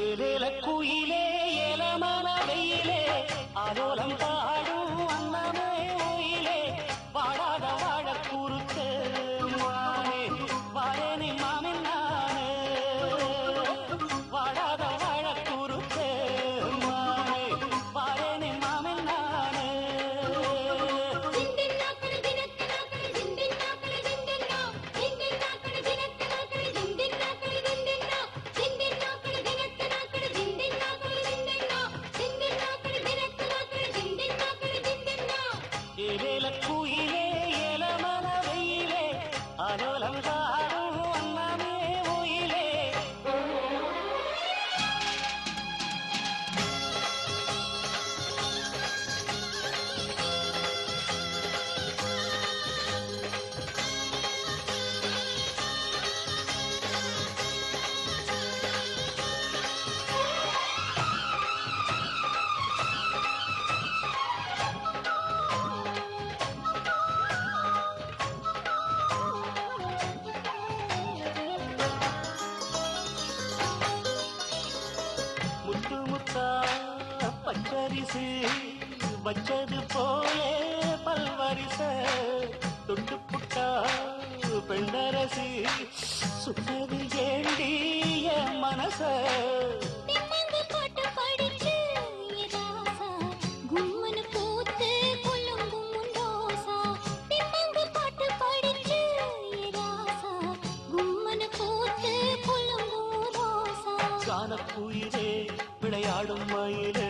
ஏலேல குயிலே ஏலமல வெயிலே ஆலோலம் பாடும் அன்னமே ஒயிலே வாழாத வாழ குறுக்கு மானே வாழனி மாமின் நானே வாழாத வாழ குறுக்கு மானே வாழனி மாமின் நானே ஏலேல குயிலே ஏலமல வெயிலே ஆலோலம் பாடும் அன்னமே ஒயிலே முத்து முத்தா பச்சரிசு வச்சது போலே பல்வரிச தொட்டு புட்டா பெண்டரசி சுத்தது ஏண்டி என் மனச கானக்குயிலே விளையாடும் மயிலே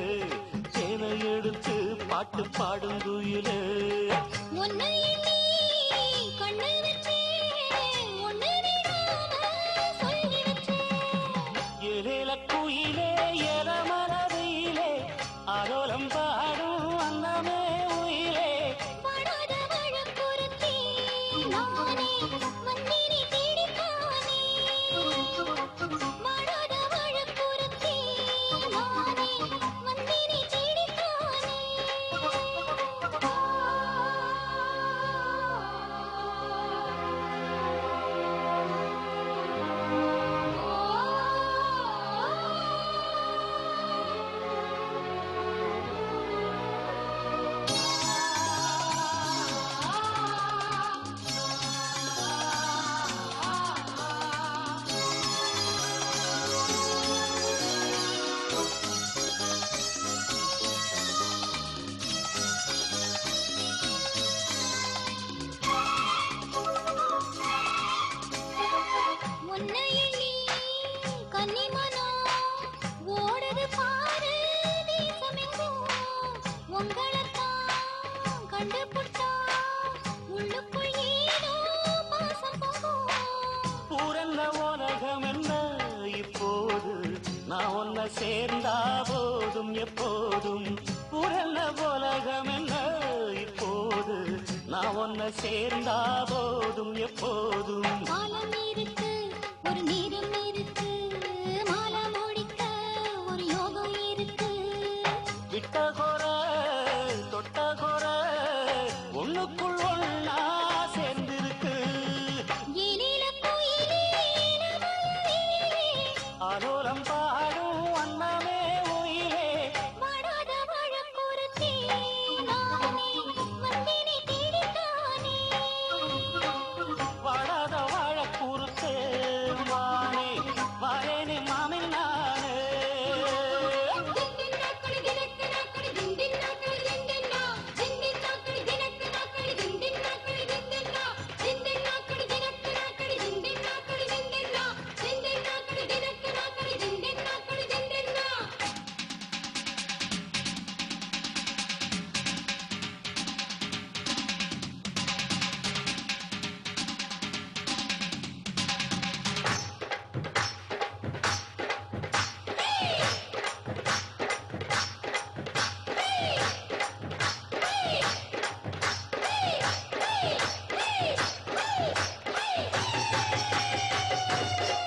சேனை எடுத்து பாட்டு பாடும் குயிலே ஏலேல குயிலே ஏலமல வெயிலே ஆலோலம் பாடும் அன்னமே ஒயிலே பூரல்ல உலகம் என்ன இப்போது நான் ஒன்ன சேர்ந்தா போதும் எப்போதும் பூரல்ல உலகம் என்ன இப்போது நான் ஒன்ன சேர்ந்தா போதும் எப்போதும் ஒரு நீரும் இருக்கு மாலை முடிக்க ஒரு யோகம் இருக்கு விட்ட கோர தொட்ட கோர ஒண்ணுக்குள் ஒண்ணா